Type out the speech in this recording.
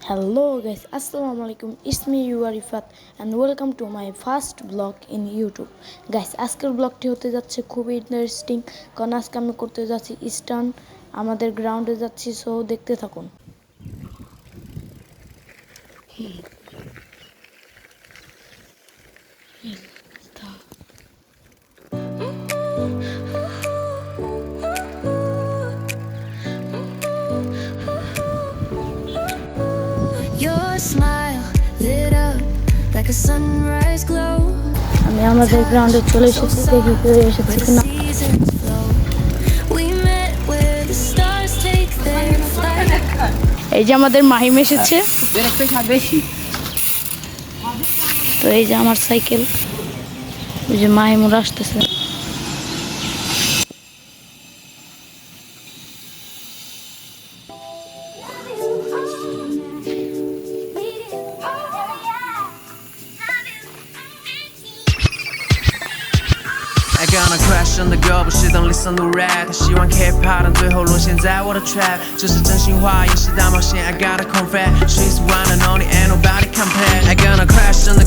Hello guys, Assalamu alaikum. It's me Rifat and welcome to my first vlog in YouTube. Guys, আজকের ব্লগটি হতে যাচ্ছে খুবই interesting কারণ আজকে আমি করতে যাচ্ছি স্টান আমাদের গ্রাউন্ডে যাচ্ছি সো দেখতে থাকুন। Your smile lit up like a sunrise glow. আমি আমাদের গ্রাউন্ডে চলে এসেছি দেখি কেউ এসেছে কিনা। Seasons flow. We met where the stars take their flight. এই যে আমাদের মাহিম এসেছে, তো এই যে আমার সাইকেল, ওই যে মাহিমুর আসতেছে। I gonna crash on the girl, but she don't listen to rap. 她希望 K-pop 最后沦陷在我的 trap， 这是真心话，也是大冒险。I gotta confess, she's one and only, ain't nobody compare. I gonna crash on the